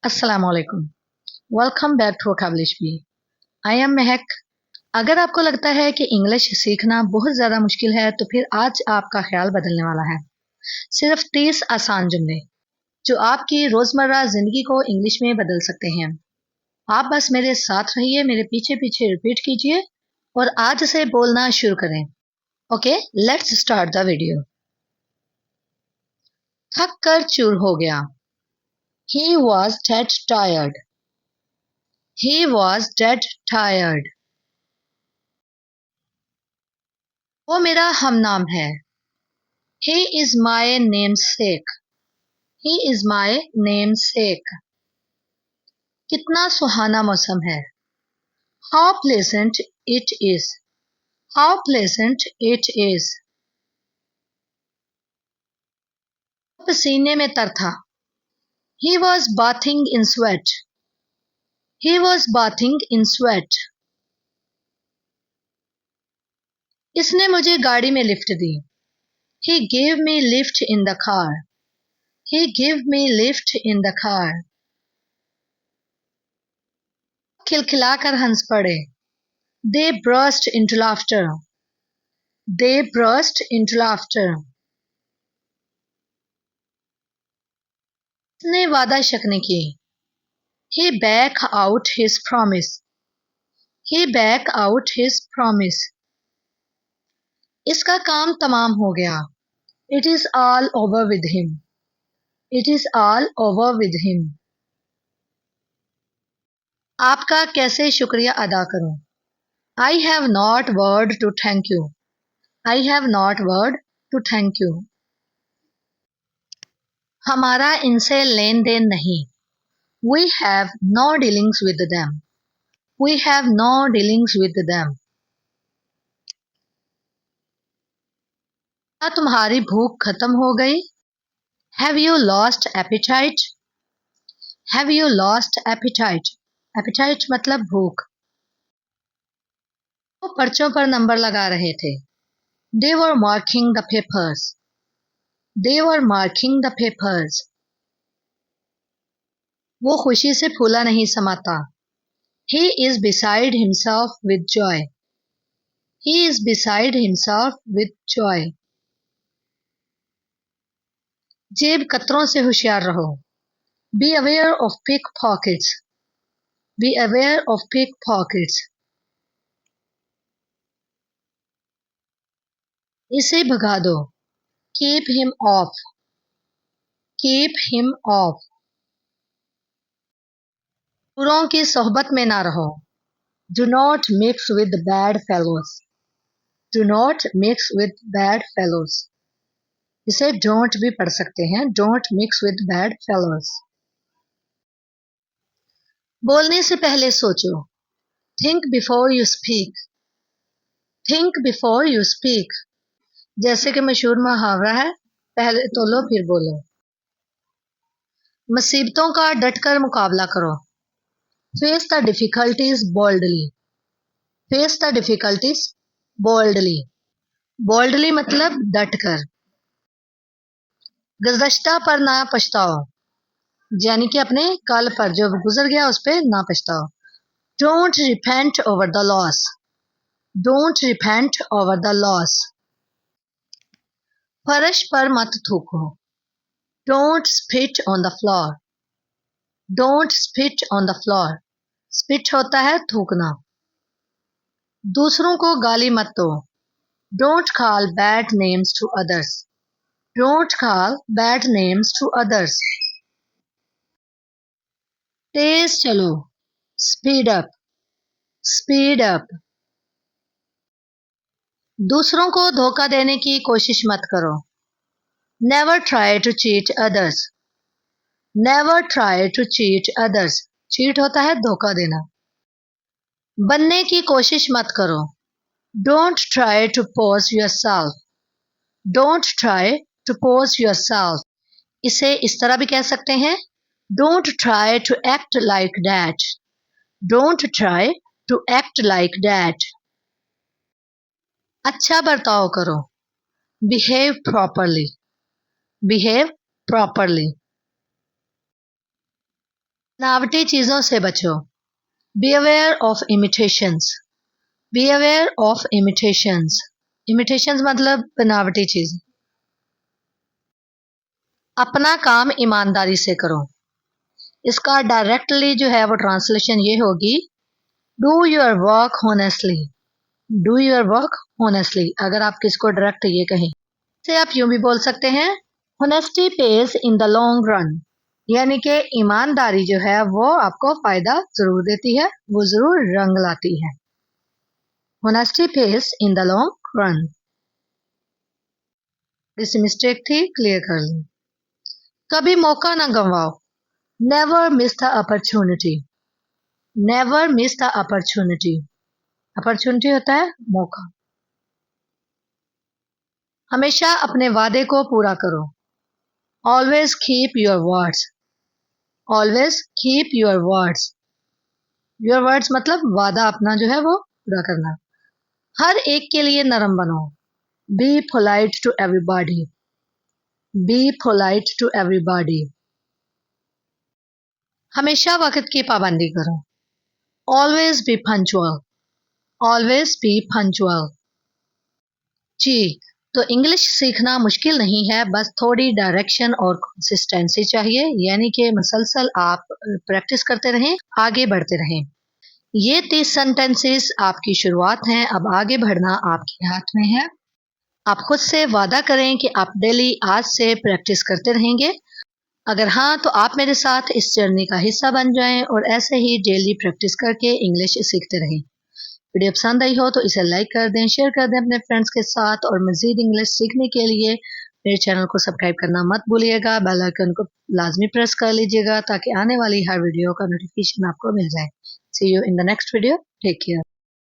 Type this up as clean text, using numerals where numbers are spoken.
अस्सलामुअलैकुम। Welcome back to vocabulary B. I am Mahak. अगर आपको लगता है कि इंग्लिश सीखना बहुत ज़्यादा मुश्किल है तो फिर आज आपका ख्याल बदलने वाला है। सिर्फ 30 आसान जुमले जो आपकी रोज़मर्रा ज़िंदगी को इंग्लिश में बदल सकते हैं। आप बस मेरे साथ रहिए, मेरे पीछे पीछे रिपीट कीजिए और आज से बोलना शुरू करें। Okay, let's start the video. थक कर चूर हो गया। He was dead tired. He was dead tired. वो मेरा हमनाम है। He is my namesake. He is my namesake. कितना सुहाना मौसम है। How pleasant it is. How pleasant it is. पसीने में तर था। He was bathing in sweat. He was bathing in sweat. इसने मुझे गाड़ी में lift the. He gave me lift in the car. He gave me lift in the car. खिलखिलाकर हंस पड़े। They burst into laughter. They burst into laughter. उसने वादा शक नहीं की। He back out his promise. He back out his promise. इसका काम तमाम हो गया। It is all over with him. It is all over with him. आपका कैसे शुक्रिया अदा करूं? I have not word to thank you. I have not word to thank you. हमारा इनसे लेन देन नहीं। We have no dealings with them. We have no dealings with them. क्या तुम्हारी भूख खत्म हो गई? Have you lost appetite? Have you lost appetite? Appetite मतलब भूख। वो पर्चों पर नंबर लगा रहे थे। They were marking the papers. They were marking the papers. वो खुशी से फूला नहीं समाता। He is beside himself with joy. He is beside himself with joy. जेब कतरों से होशियार रहो। Be aware of pickpockets. Be aware of pickpockets. इसे भगा दो। Keep him off. Keep him off. बुरों की सोहबत में ना रहो। Do not mix with bad fellows. Do not mix with bad fellows. इसे don't भी पढ़ सकते हैं। Don't mix with bad fellows. बोलने से पहले सोचो। Think before you speak. Think before you speak. जैसे कि मशहूर मुहावरा है, पहले तोलो फिर बोलो। मुसीबतों का डटकर मुकाबला करो। Face the difficulties boldly. Face the difficulties boldly. Boldly मतलब डटकर। गुज़श्ता पर ना पछताओ, यानी कि अपने कल पर जो गुजर गया उस पर ना पछताओ। Don't repent over the loss. Don't repent over the loss. फर्श पर मत थूको। Don't spit on the floor. Don't spit on the floor. Spit होता है थूकना। दूसरों को गाली मत दो। Don't call bad names to others. Don't call bad names to others. तेज चलो। Speed up. Speed up. दूसरों को धोखा देने की कोशिश मत करो। Never try to cheat others. Never try to cheat others. Cheat होता है धोखा देना। बनने की कोशिश मत करो। Don't try to pose yourself. Don't try to pose yourself. इसे इस तरह भी कह सकते हैं। Don't try to act like that. Don't try to act like that. अच्छा बर्ताव करो। Behave properly. Behave properly. बनावटी चीजों से बचो। Be aware of imitations. Be aware of imitations. Imitations मतलब बनावटी चीज। अपना काम ईमानदारी से करो। इसका डायरेक्टली जो है वो ट्रांसलेशन ये होगी, do your work honestly. Do your work honestly, अगर आप किसको डायरेक्ट ये कहें। से आप यूं भी बोल सकते हैं, honesty pays in the long run, यानी कि ईमानदारी जो है वो आपको फायदा जरूर देती है, वो जरूर रंग लाती है। Honesty pays in the long run. इस मिस्टेक थी, क्लियर कर ली। कभी मौका ना गंवाओ। Never miss the opportunity. Never miss the opportunity. Opportunity होता है मौका। हमेशा अपने वादे को पूरा करो। Always keep your words. Always keep your words. Your words मतलब वादा अपना जो है वो पूरा करना। हर एक के लिए नरम बनो। Be polite to everybody. Be polite to everybody. हमेशा वक्त की पाबंदी करो। Always be punctual. Always be punctual. जी, तो इंग्लिश सीखना मुश्किल नहीं है, बस थोड़ी डायरेक्शन और कंसिस्टेंसी चाहिए, यानी कि मुसलसल आप प्रैक्टिस करते रहें, आगे बढ़ते रहें। ये 30 सेंटेंसेस आपकी शुरुआत हैं, अब आगे बढ़ना आपके हाथ में है। आप खुद से वादा करें कि आप डेली आज से प्रैक्टिस करते रहेंगे। अगर हाँ, तो आप मेरे साथ इस जर्नी का हिस्सा बन जाएं और ऐसे ही डेली प्रैक्टिस करके इंग्लिश सीखते रहें। वीडियो पसंद आई हो तो इसे लाइक कर दें, शेयर कर दें अपने फ्रेंड्स के साथ, और मज़ीद इंग्लिश सीखने के लिए मेरे चैनल को सब्सक्राइब करना मत भूलिएगा। बेल आइकन को लाजमी प्रेस कर लीजिएगा ताकि आने वाली हर वीडियो का नोटिफिकेशन आपको मिल जाए। See you in the next video. Take care.